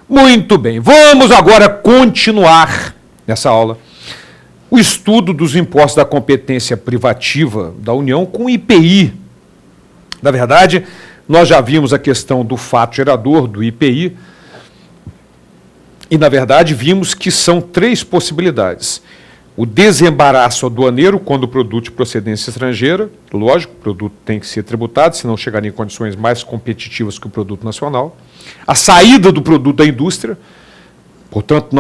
Muito bem, vamos agora continuar nessa aula o estudo dos impostos da competência privativa da União com o IPI. Na verdade, nós já vimos a questão do fato gerador, do IPI, e, na verdade, vimos que são três possibilidades. O desembaraço aduaneiro, quando o produto de procedência estrangeira, lógico, o produto tem que ser tributado, senão chegaria em condições mais competitivas que o produto nacional. A saída do produto da indústria, portanto,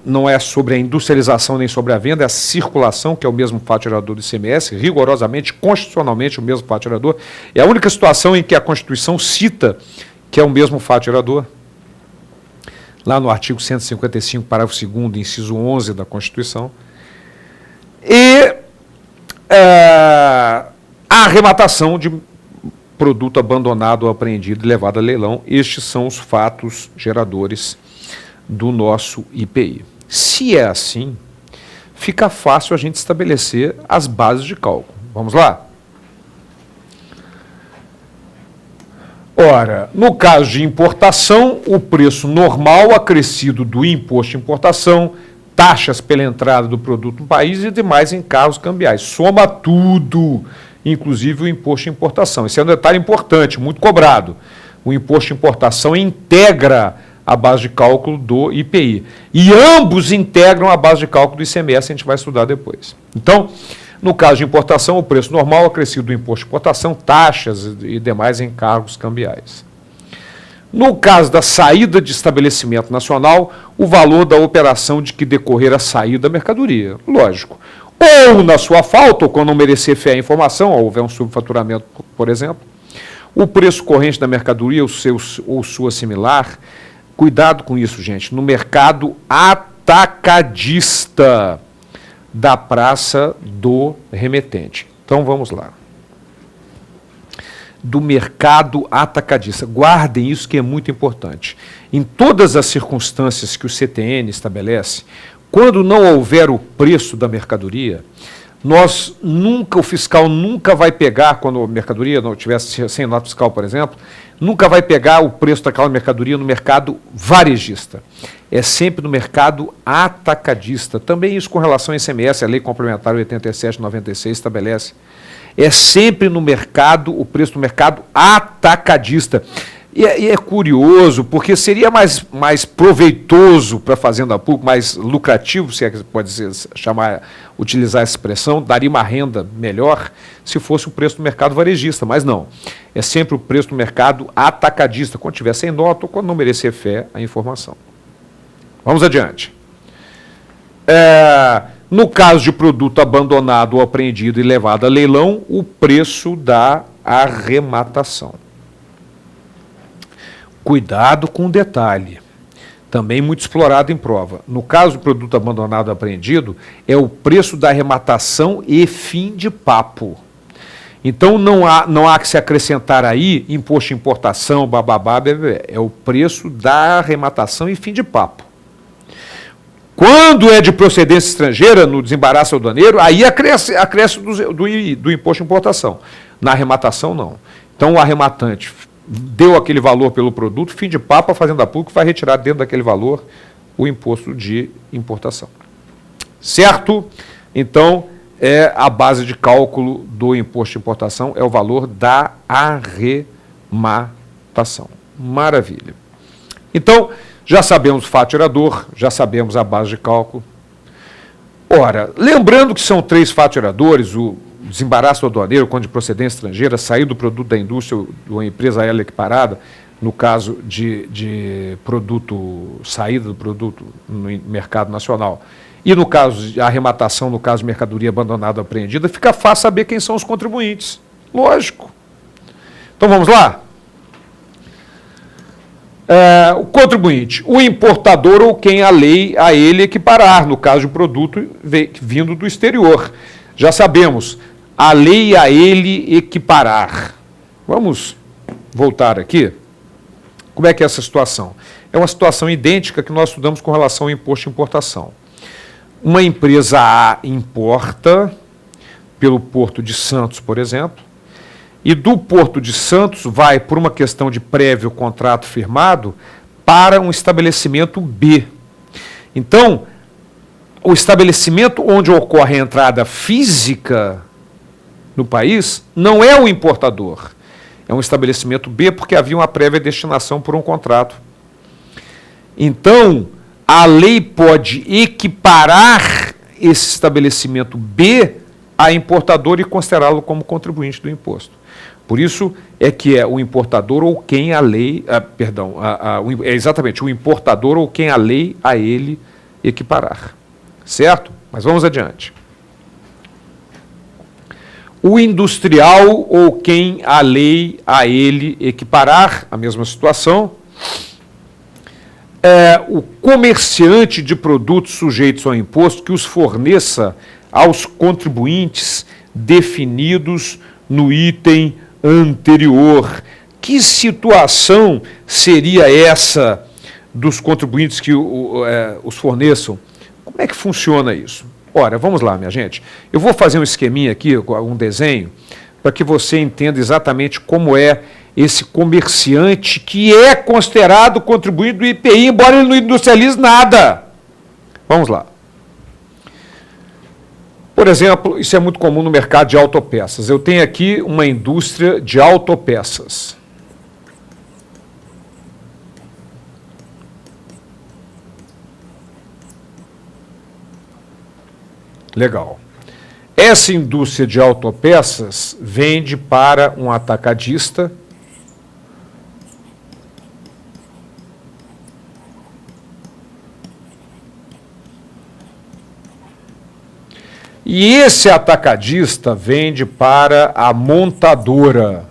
não é sobre a industrialização nem sobre a venda, é a circulação, que é o mesmo fato gerador do ICMS, rigorosamente, constitucionalmente, o mesmo fato gerador. É a única situação em que a Constituição cita que é o mesmo fato gerador. Lá no artigo 155, parágrafo 2º, inciso 11 da Constituição. E a arrematação de produto abandonado ou apreendido e levado a leilão. Estes são os fatos geradores do nosso IPI. Se é assim, fica fácil a gente estabelecer as bases de cálculo. Vamos lá? Ora, no caso de importação, o preço normal acrescido do imposto de importação, taxas pela entrada do produto no país e demais encargos cambiais. Soma tudo, inclusive o imposto de importação. Esse é um detalhe importante, muito cobrado. O imposto de importação integra a base de cálculo do IPI. E ambos integram a base de cálculo do ICMS, a gente vai estudar depois. Então, no caso de importação, o preço normal acrescido do imposto de importação, taxas e demais encargos cambiais. No caso da saída de estabelecimento nacional, o valor da operação de que decorrer a saída da mercadoria, lógico. Ou na sua falta, ou quando não merecer fé a informação, ou houver um subfaturamento, por exemplo, o preço corrente da mercadoria ou sua similar. Cuidado com isso, gente, no mercado atacadista da praça do remetente. Então, vamos lá. Do mercado atacadista. Guardem isso que é muito importante. Em todas as circunstâncias que o CTN estabelece, quando não houver o preço da mercadoria, o fiscal nunca vai pegar, quando a mercadoria não tivesse sem nota fiscal, por exemplo, nunca vai pegar o preço daquela mercadoria no mercado varejista. É sempre no mercado atacadista. Também isso com relação ao ICMS, a Lei Complementar 87/96 estabelece. É sempre no mercado, o preço do mercado atacadista. E é curioso, porque seria mais proveitoso para a Fazenda Pública, mais lucrativo, se é que pode utilizar essa expressão, daria uma renda melhor se fosse o preço do mercado varejista, mas não. É sempre o preço do mercado atacadista, quando tiver sem nota ou quando não merecer fé a informação. Vamos adiante. No caso de produto abandonado ou apreendido e levado a leilão, o preço da arrematação. Cuidado com o detalhe, também muito explorado em prova. No caso do produto abandonado ou apreendido, é o preço da arrematação e fim de papo. Então, não há que se acrescentar aí imposto de importação, bababá, bebê. É o preço da arrematação e fim de papo. Quando é de procedência estrangeira, no desembaraço aduaneiro, aí acresce do imposto de importação. Na arrematação, não. Então, o arrematante deu aquele valor pelo produto, fim de papo, a Fazenda Pública vai retirar dentro daquele valor o imposto de importação. Certo? Então, a base de cálculo do imposto de importação é o valor da arrematação. Maravilha. Então, já sabemos o fato gerador, já sabemos a base de cálculo. Ora, lembrando que são três fatos geradores, o desembaraço aduaneiro, quando de procedência estrangeira, sair do produto da indústria ou uma empresa aérea equiparada, no caso de saída do produto no mercado nacional, e no caso de arrematação, no caso de mercadoria abandonada ou apreendida, fica fácil saber quem são os contribuintes. Lógico. Então vamos lá? O contribuinte, o importador ou quem a lei a ele equiparar, no caso de produto vindo do exterior. Já sabemos, a lei a ele equiparar. Vamos voltar aqui. Como é que é essa situação? É uma situação idêntica que nós estudamos com relação ao imposto de importação. Uma empresa A importa pelo Porto de Santos, por exemplo, e do Porto de Santos vai, por uma questão de prévio contrato firmado, para um estabelecimento B. Então, o estabelecimento onde ocorre a entrada física no país não é o importador. É um estabelecimento B porque havia uma prévia destinação por um contrato. Então, a lei pode equiparar esse estabelecimento B a importador e considerá-lo como contribuinte do imposto. Por isso é que é o importador ou quem a lei, é exatamente o importador ou quem a lei a ele equiparar. Certo? Mas vamos adiante. O industrial ou quem a lei a ele equiparar, a mesma situação. O comerciante de produtos sujeitos ao imposto que os forneça aos contribuintes definidos no item anterior. Que situação seria essa dos contribuintes que os forneçam? Como é que funciona isso? Ora, vamos lá, minha gente. Eu vou fazer um esqueminha aqui, um desenho, para que você entenda exatamente como é esse comerciante que é considerado contribuinte do IPI, embora ele não industrialize nada. Vamos lá. Por exemplo, isso é muito comum no mercado de autopeças. Eu tenho aqui uma indústria de autopeças. Legal. Essa indústria de autopeças vende para um atacadista e esse atacadista vende para a montadora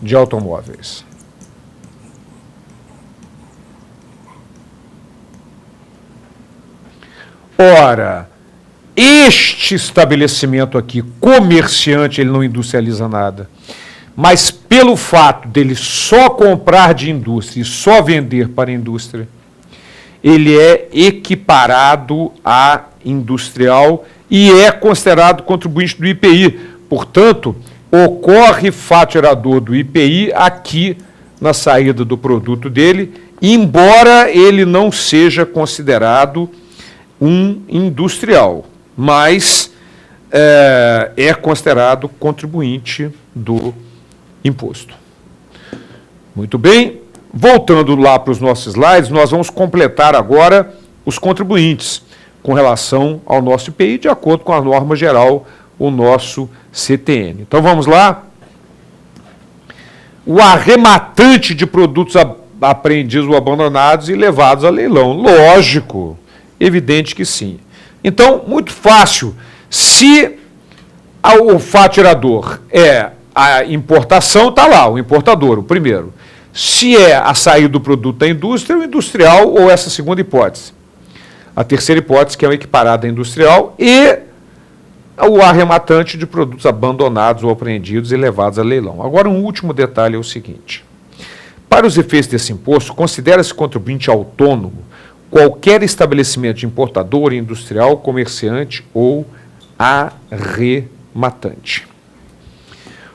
de automóveis. Ora, este estabelecimento aqui, comerciante, ele não industrializa nada, mas pelo fato dele só comprar de indústria e só vender para a indústria, ele é equiparado a industrial e é considerado contribuinte do IPI. Portanto, ocorre fato gerador do IPI aqui na saída do produto dele, embora ele não seja considerado um industrial, mas é considerado contribuinte do imposto. Muito bem, voltando lá para os nossos slides, nós vamos completar agora os contribuintes com relação ao nosso IPI, de acordo com a norma geral, o nosso CTN. Então vamos lá. O arrematante de produtos apreendidos ou abandonados e levados a leilão. Lógico. Evidente que sim. Então, muito fácil. Se o fato gerador é a importação, está lá, o importador, o primeiro. Se é a saída do produto da indústria, o industrial ou essa segunda hipótese. A terceira hipótese, que é o equiparado à industrial, e o arrematante de produtos abandonados ou apreendidos e levados a leilão. Agora, um último detalhe é o seguinte. Para os efeitos desse imposto, considera-se contribuinte autônomo qualquer estabelecimento de importador, industrial, comerciante ou arrematante.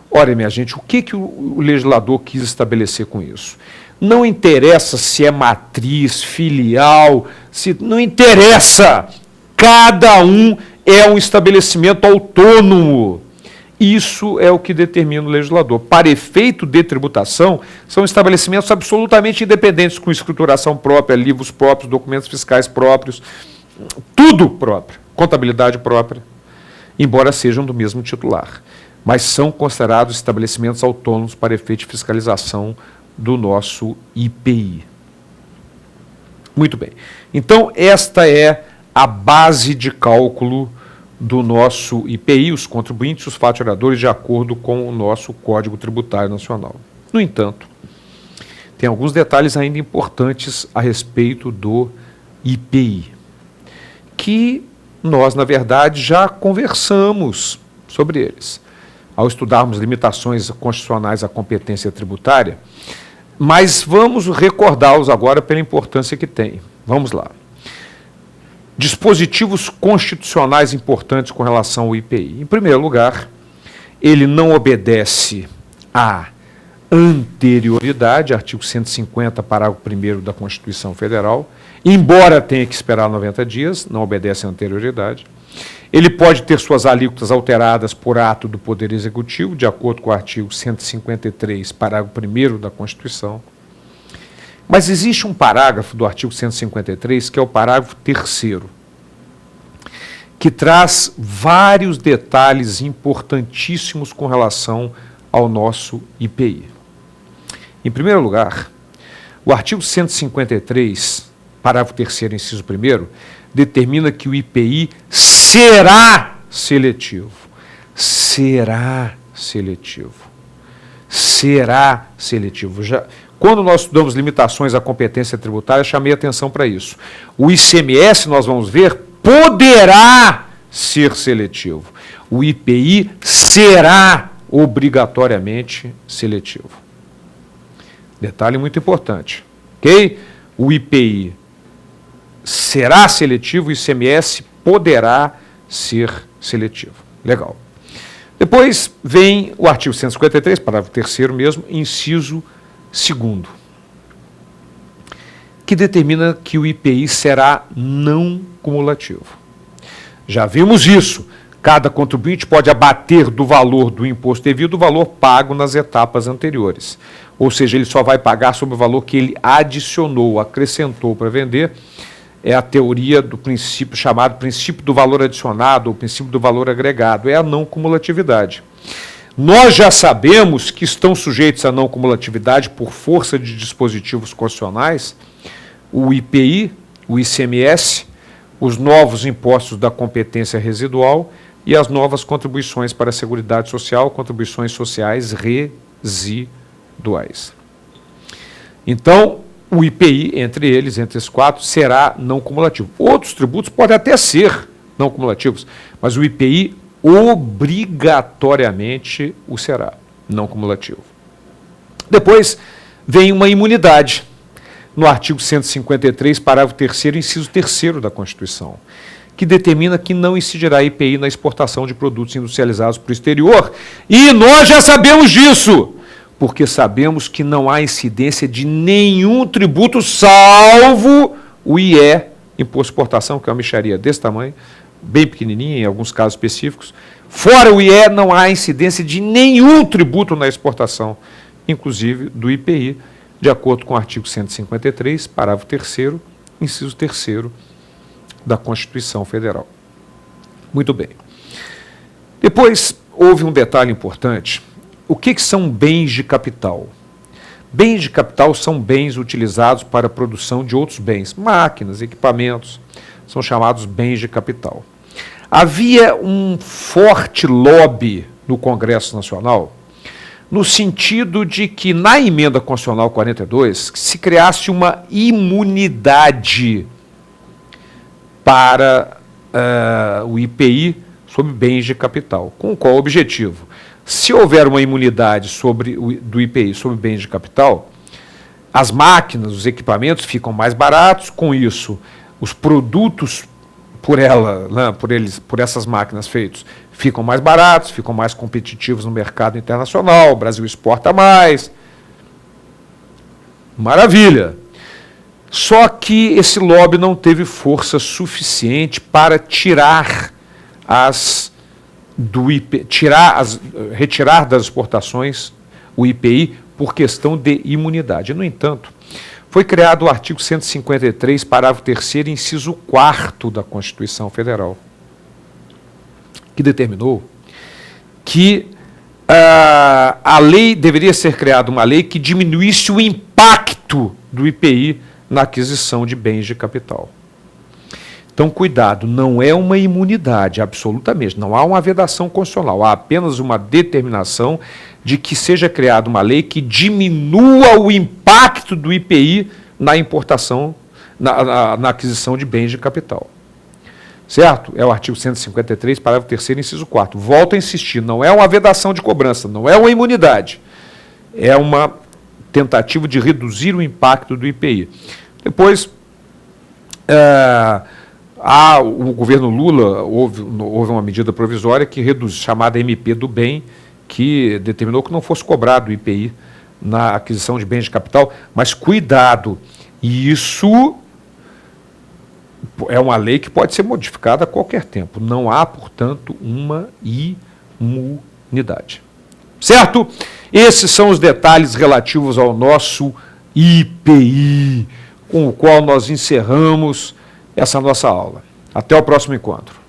Olha, minha gente, o que o legislador quis estabelecer com isso? Não interessa se é matriz, filial, não interessa. Cada um é um estabelecimento autônomo. Isso é o que determina o legislador. Para efeito de tributação, são estabelecimentos absolutamente independentes, com escrituração própria, livros próprios, documentos fiscais próprios, tudo próprio, contabilidade própria, embora sejam do mesmo titular. Mas são considerados estabelecimentos autônomos para efeito de fiscalização do nosso IPI. Muito bem. Então, esta é a base de cálculo do nosso IPI, os contribuintes, os faturadores, de acordo com o nosso Código Tributário Nacional. No entanto, tem alguns detalhes ainda importantes a respeito do IPI, que nós, na verdade, já conversamos sobre eles, ao estudarmos limitações constitucionais à competência tributária, mas vamos recordá-los agora pela importância que tem. Vamos lá. Dispositivos constitucionais importantes com relação ao IPI. Em primeiro lugar, ele não obedece à anterioridade, artigo 150, parágrafo 1º da Constituição Federal, embora tenha que esperar 90 dias, não obedece à anterioridade. Ele pode ter suas alíquotas alteradas por ato do Poder Executivo, de acordo com o artigo 153, parágrafo 1º da Constituição. Mas existe um parágrafo do artigo 153, que é o parágrafo 3º, que traz vários detalhes importantíssimos com relação ao nosso IPI. Em primeiro lugar, o artigo 153, parágrafo 3º, inciso 1º, determina que o IPI será seletivo. Será seletivo. Será seletivo. Quando nós estudamos limitações à competência tributária, chamei atenção para isso. O ICMS, nós vamos ver, poderá ser seletivo. O IPI será obrigatoriamente seletivo. Detalhe muito importante, ok? O IPI será seletivo, o ICMS poderá ser seletivo. Legal. Depois vem o artigo 153, parágrafo 3º mesmo, inciso 2º, que determina que o IPI será não cumulativo. Já vimos isso. Cada contribuinte pode abater do valor do imposto devido o valor pago nas etapas anteriores. Ou seja, ele só vai pagar sobre o valor que ele adicionou, acrescentou para vender. É a teoria do princípio chamado princípio do valor adicionado ou princípio do valor agregado. É a não cumulatividade. Nós já sabemos que estão sujeitos à não cumulatividade por força de dispositivos constitucionais o IPI, o ICMS, os novos impostos da competência residual e as novas contribuições para a Seguridade Social, contribuições sociais residuais. Então, o IPI, entre esses quatro, será não cumulativo. Outros tributos podem até ser não cumulativos, mas o IPI obrigatoriamente o será não cumulativo. Depois vem uma imunidade, no artigo 153, parágrafo 3º, inciso 3º da Constituição, que determina que não incidirá IPI na exportação de produtos industrializados para o exterior. E nós já sabemos disso, porque sabemos que não há incidência de nenhum tributo, salvo o IE, Imposto de Exportação, que é uma mixaria desse tamanho, bem pequenininha em alguns casos específicos. Fora o IE, não há incidência de nenhum tributo na exportação, inclusive do IPI, de acordo com o artigo 153, parágrafo 3º, inciso 3º da Constituição Federal. Muito bem. Depois, houve um detalhe importante. O que são bens de capital? Bens de capital são bens utilizados para a produção de outros bens, máquinas, equipamentos, são chamados bens de capital. Havia um forte lobby no Congresso Nacional, no sentido de que, na emenda constitucional 42, se criasse uma imunidade para o IPI sobre bens de capital. Com qual objetivo? Se houver uma imunidade do IPI sobre bens de capital, as máquinas, os equipamentos ficam mais baratos, com isso, os produtos por essas máquinas feitos ficam mais baratos, ficam mais competitivos no mercado internacional, o Brasil exporta mais. Maravilha! Só que esse lobby não teve força suficiente para retirar das exportações o IPI por questão de imunidade. No entanto, foi criado o artigo 153, parágrafo 3º, inciso 4º da Constituição Federal, que determinou que a lei deveria ser criada uma lei que diminuísse o impacto do IPI na aquisição de bens de capital. Então, cuidado, não é uma imunidade, absolutamente, não há uma vedação constitucional, há apenas uma determinação de que seja criada uma lei que diminua o impacto do IPI na importação, na aquisição de bens de capital. Certo? É o artigo 153, parágrafo 3º, inciso 4º. Volto a insistir, não é uma vedação de cobrança, não é uma imunidade, é uma tentativa de reduzir o impacto do IPI. Depois, o governo Lula houve uma medida provisória que chamada MP do Bem, que determinou que não fosse cobrado o IPI na aquisição de bens de capital, mas cuidado, isso é uma lei que pode ser modificada a qualquer tempo. Não há, portanto, uma imunidade. Certo? Esses são os detalhes relativos ao nosso IPI, com o qual nós encerramos essa nossa aula. Até o próximo encontro.